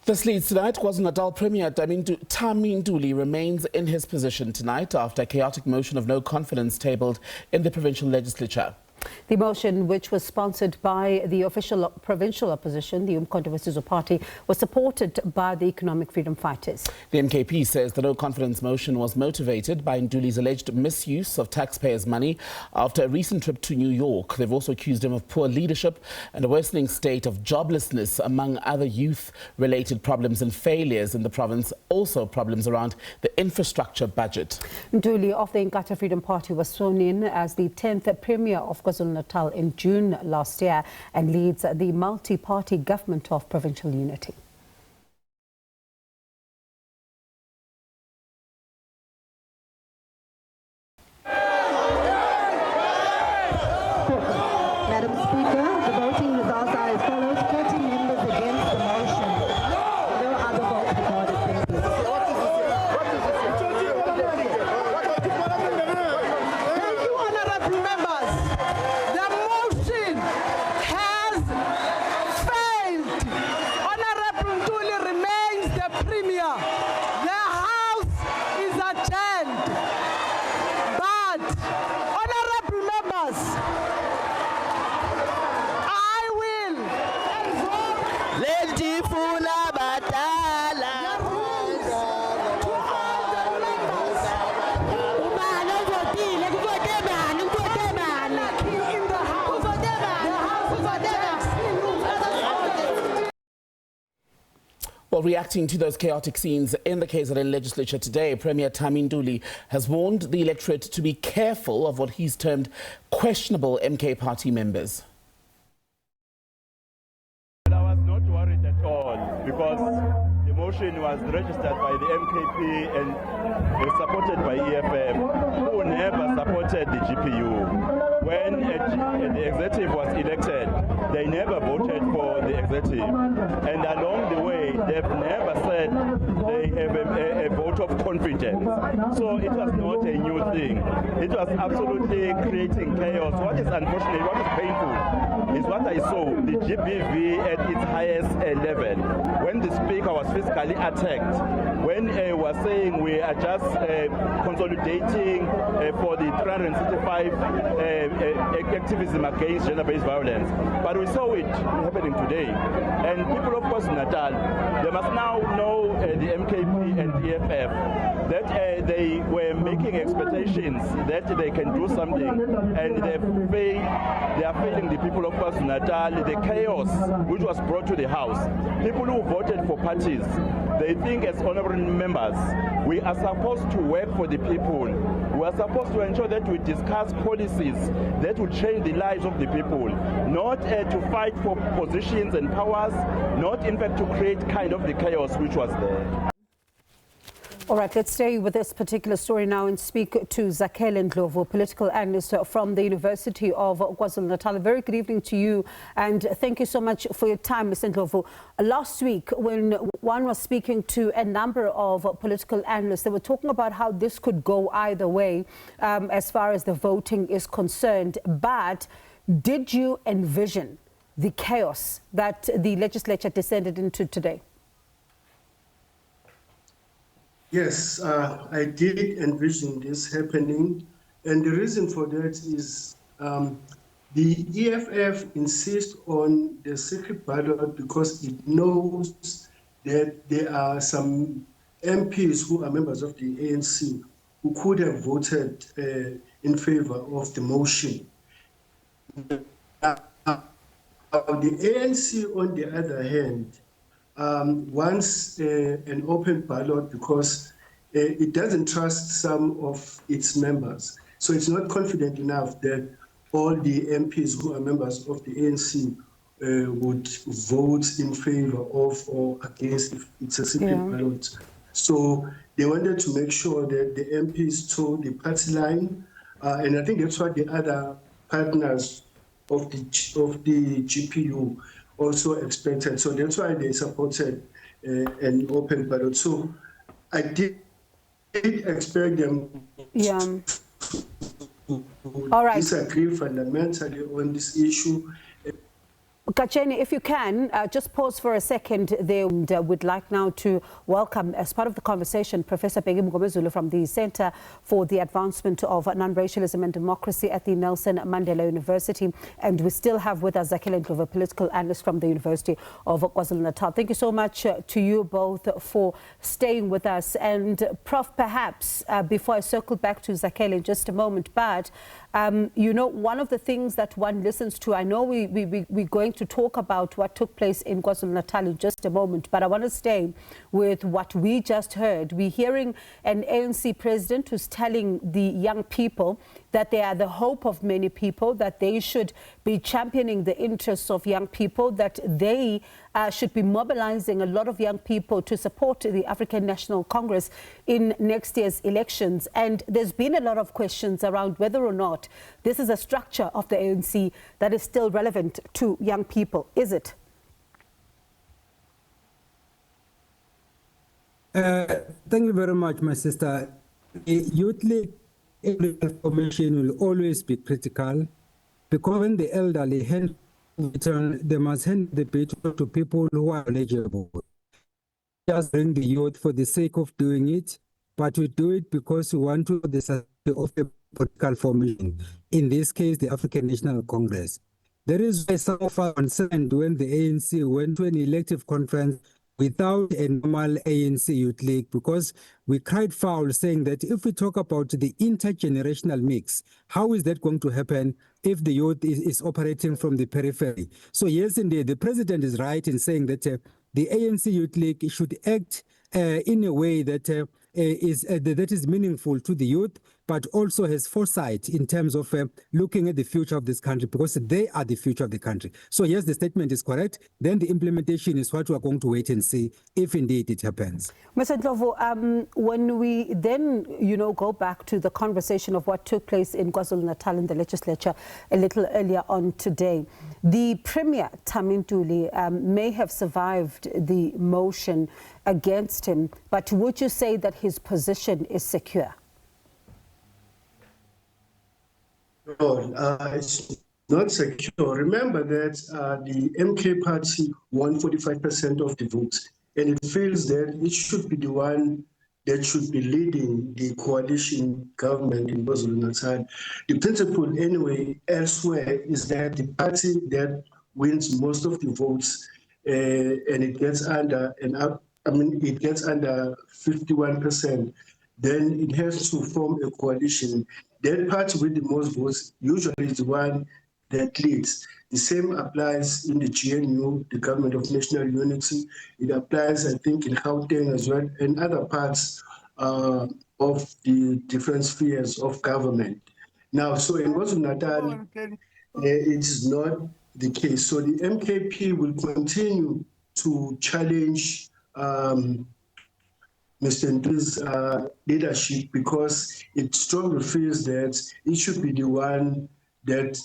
This leads tonight. KwaZulu-Natal Premier Thami Ntuli remains in his position tonight after a chaotic motion of no confidence tabled in the provincial legislature. The motion, which was sponsored by the official provincial opposition, the uMkhonto weSizwe party, was supported by the economic freedom fighters. The MKP says the no-confidence motion was motivated by Ntuli's alleged misuse of taxpayers' money after a recent trip to New York. They've also accused him of poor leadership and a worsening state of joblessness, among other youth-related problems and failures in the province, also problems around the infrastructure budget. Ntuli of the Inkatha Freedom Party was sworn in as the 10th Premier of KwaZulu-Natal in June last year and leads the multi-party government of provincial unity. Madam Speaker, the voting results are as follows: 40 members against the motion. No other votes recorded. Thank you. Thank you, honorable members. The motion has failed. Honorable Ntuli remains the Premier. The House is adjourned. But, honorable members, I will invoke the rules to all the members in the House. The House is adjourned. Well, reacting to those chaotic scenes in the KZN Legislature today, Premier Thami Ntuli has warned the electorate to be careful of what he's termed questionable MK party members. I was not worried at all because the motion was registered by the MKP and supported by EFF, who never supported the GPU. When the executive was elected, they never voted for the executive. And along the way, they've never said they have a vote of confidence. So it was not a new thing. It was absolutely creating chaos. What is unfortunate, what is painful, is what I saw, the GBV at its highest level. When the speaker was physically attacked, when he was saying we are just consolidating for the 365 activism against gender-based violence. But we saw it happening today. And people of KwaZulu-Natal, they must now know the MKP and EFF that they were making expectations that they can do something, and they are failing the people of KwaZulu-Natal. The chaos which was brought to the House, people who voted for parties, they think as honorable members, we are supposed to work for the people. We are supposed to ensure that we discuss policies that will change the lives of the people, not to fight for positions and powers, not in fact to create kind of the chaos which was there. All right, let's stay with this particular story now and speak to Zakhele Ndlovu, political analyst from the University of KwaZulu-Natal. A very good evening to you, and thank you so much for your time, Mr. Ndlovu. Last week, when one was speaking to a number of political analysts, they were talking about how this could go either way as far as the voting is concerned. But did you envision the chaos that the legislature descended into today? Yes, I did envision this happening, and the reason for that is the EFF insists on the secret ballot because it knows that there are some MPs who are members of the ANC who could have voted in favor of the motion. The ANC, on the other hand, wants an open ballot because it doesn't trust some of its members. So it's not confident enough that all the MPs who are members of the ANC would vote in favor of or against if it's a secret ballot. So they wanted to make sure that the MPs toed the party line, and I think that's what the other partners of the GPU also expected. So that's why they supported an open ballot. So I did expect them to All right. disagree fundamentally on this issue. Kacheni, if you can, just pause for a second there. And, we'd like now to welcome, as part of the conversation, Professor Bheki Mngomezulu from the Center for the Advancement of Non-Racialism and Democracy at the Nelson Mandela University. And we still have with us Zakhele Ndlovu, a political analyst from the University of KwaZulu-Natal. Thank you so much to you both for staying with us. And Prof, perhaps, before I circle back to Zakhele in just a moment, but you know, one of the things that one listens to, I know we're going to talk about what took place in KwaZulu-Natal in just a moment, but I want to stay with what we just heard. We're hearing an ANC president who's telling the young people that they are the hope of many people, that they should be championing the interests of young people, that they should be mobilizing a lot of young people to support the African National Congress in next year's elections. And there's been a lot of questions around whether or not this is a structure of the ANC that is still relevant to young people. Is it? Thank you very much, my sister. The Youth League formation will always be critical, because when the elderly hand return, they must hand the baton to people who are eligible. Just bring the youth for the sake of doing it, but we do it because we want to the society of a political formation. In this case, the African National Congress. There is why some of us concerned when the ANC went to an elective conference without a normal ANC Youth League, because we cried foul saying that if we talk about the intergenerational mix, how is that going to happen if the youth is operating from the periphery? So yes, indeed, the president is right in saying that the ANC Youth League should act in a way that is meaningful to the youth, but also has foresight in terms of looking at the future of this country, because they are the future of the country. So yes, the statement is correct. Then the implementation is what we are going to wait and see if indeed it happens. Mr. Ndlovu, when we then, you know, go back to the conversation of what took place in KwaZulu-Natal in the legislature a little earlier on today, the Premier Thami Ntuli may have survived the motion against him, but would you say that his position is secure? No, it's not secure. Remember that the MK party won 45% of the votes, and it feels that it should be the one that should be leading the coalition government in KwaZulu-Natal. The principle, anyway, elsewhere is that the party that wins most of the votes and it gets under it gets under 51%, then it has to form a coalition. That party with the most votes usually is the one that leads. The same applies in the GNU, the Government of National Unity. It applies, I think, in Gauteng as well, and other parts of the different spheres of government. Now, so in KwaZulu-Natal, it is not the case. So the MKP will continue to challenge Mr. Ntuli's leadership, because it strongly feels that it should be the one that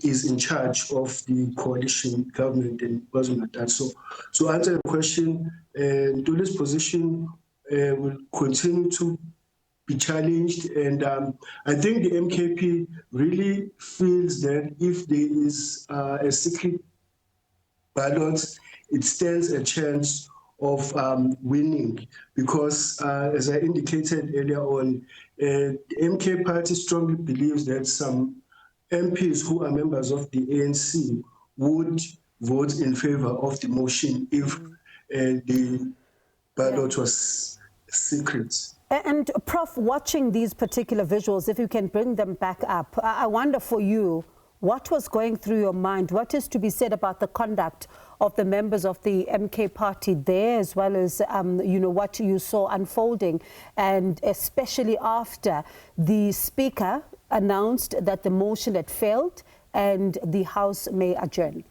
is in charge of the coalition government in KwaZulu-Natal. So to answer your question, Ntuli's position will continue to be challenged, and I think the MKP really feels that if there is a secret ballot, it stands a chance of winning, because as I indicated earlier on, the MK party strongly believes that some MPs who are members of the ANC would vote in favor of the motion if the ballot was secret. And Prof, watching these particular visuals, if you can bring them back up, I wonder for you, what was going through your mind? What is to be said about the conduct of the members of the MK party there, as well as, you know, what you saw unfolding, and especially after the Speaker announced that the motion had failed and the House may adjourn?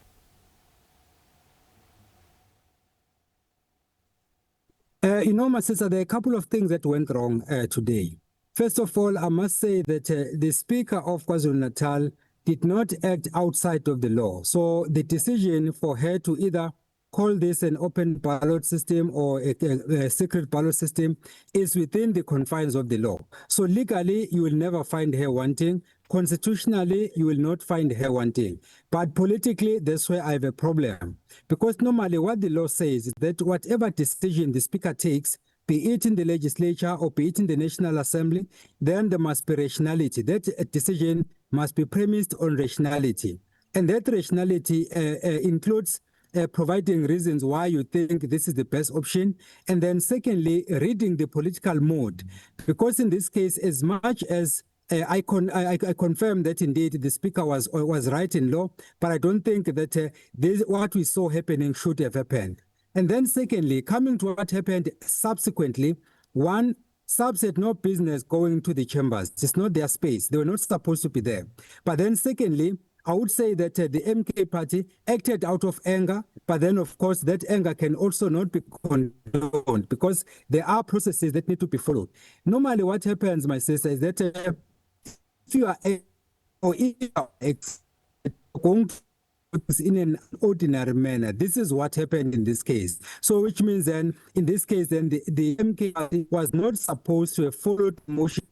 You know, my sister, there are a couple of things that went wrong today. First of all, I must say that the Speaker of KwaZulu-Natal did not act outside of the law. So the decision for her to either call this an open ballot system or a secret ballot system is within the confines of the law. So legally, you will never find her wanting constitutionally, you will not find her wanting. But politically, that's where I have a problem. Because normally what the law says is that whatever decision the Speaker takes, be it in the legislature or be it in the National Assembly, then there must be rationality. That decision must be premised on rationality. And that rationality includes providing reasons why you think this is the best option. And then secondly, reading the political mood. Because in this case, as much as I confirm that indeed the Speaker was right in law, but I don't think that what we saw happening should have happened. And then secondly, coming to what happened subsequently, one, subs had no business going to the chambers. It's not their space. They were not supposed to be there. But then secondly, I would say that the MK party acted out of anger, but then of course that anger can also not be condoned because there are processes that need to be followed. Normally what happens, my sister, is that if you are going in an ordinary manner, this is what happened in this case. So which means then, in this case, then the MK party was not supposed to have followed the motion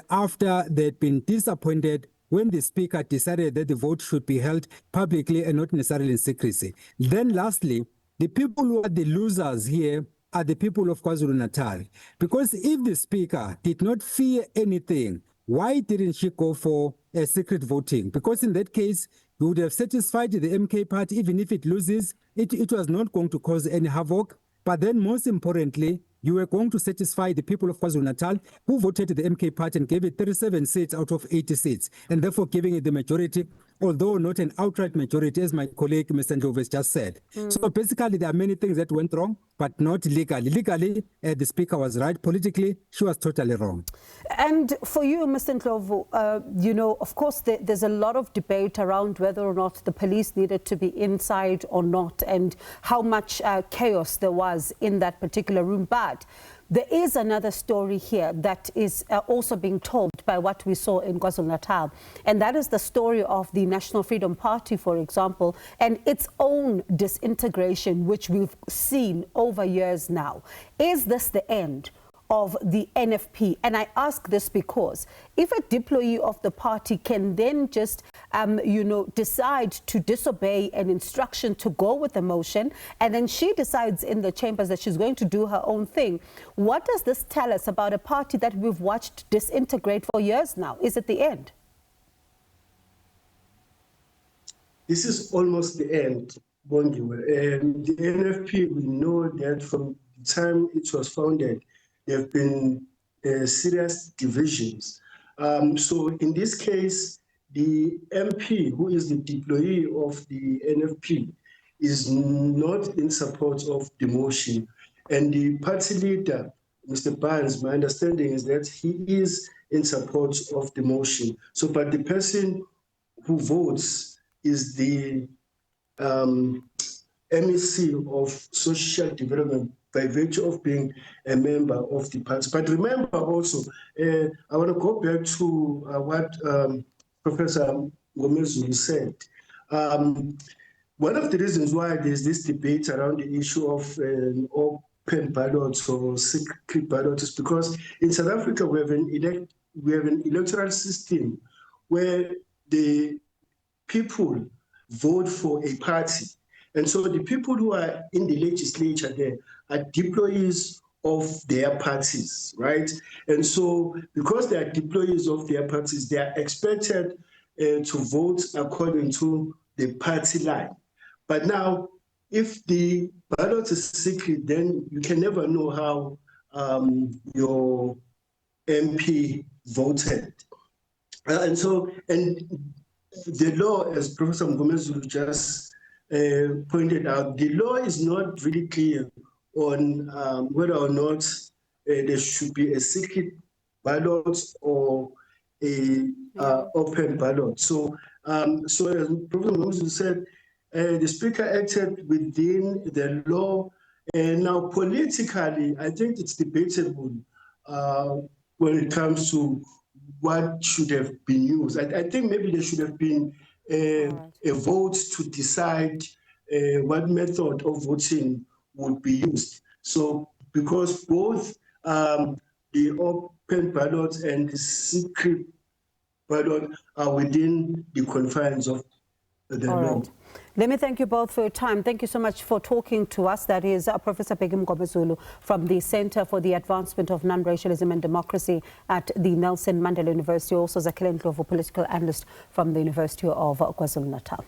after they'd been disappointed when the Speaker decided that the vote should be held publicly and not necessarily in secrecy. Then lastly, the people who are the losers here are the people of KwaZulu-Natal. Because if the Speaker did not fear anything, why didn't she go for a secret voting? Because in that case, you would have satisfied the MK party. Even if it loses, it was not going to cause any havoc. But then most importantly, you were going to satisfy the people of KwaZulu-Natal who voted the MK party and gave it 37 seats out of 80 seats, and therefore giving it the majority, although not an outright majority, as my colleague Mr. Ndlovu has just said. So basically, there are many things that went wrong, but not legally. Legally, the Speaker was right. Politically, she was totally wrong. And for you, Mr. Ndlovu, you know, of course, there's a lot of debate around whether or not the police needed to be inside or not, and how much chaos there was in that particular room. But there is another story here that is also being told by what we saw in KwaZulu-Natal, and that is the story of the National Freedom Party, for example, and its own disintegration, which we've seen over years now. Is this the end of the NFP? And I ask this because if a deployee of the party can then just, decide to disobey an instruction to go with the motion, and then she decides in the chambers that she's going to do her own thing, what does this tell us about a party that we've watched disintegrate for years now? Is it the end? This is almost the end, Bongiwe. The NFP, we know that from the time it was founded, there have been serious divisions. So in this case, the MP, who is the deployee of the NFP, is not in support of the motion. And the party leader, Mr. Barnes, my understanding is that he is in support of the motion. So, but the person who votes is the MEC of Social Development, by virtue of being a member of the party. But remember also, I want to go back to what Professor Mngomezulu said. One of the reasons why there's this debate around the issue of open ballots or secret ballots is because in South Africa we have an electoral system where the people vote for a party. And so the people who are in the legislature there are deployees of their parties, right? And so because they are deployees of their parties, they are expected to vote according to the party line. But now, if the ballot is secret, then you can never know how your MP voted. And the law, as Professor Mngomezulu just pointed out, the law is not really clear on whether or not there should be a secret ballot or a open ballot. So, as Professor Mngomezulu said, the Speaker acted within the law. And now, politically, I think it's debatable when it comes to what should have been used. I think maybe there should have been a vote to decide what method of voting would be used. So, because both the open ballot and the secret ballot are within the confines of the All law. right. Let me thank you both for your time. Thank you so much for talking to us. That is Professor Bheki Mngomezulu from the Center for the Advancement of Non-Racialism and Democracy at the Nelson Mandela University. Also Zakhele Ndlovu, political analyst from the University of KwaZulu-Natal.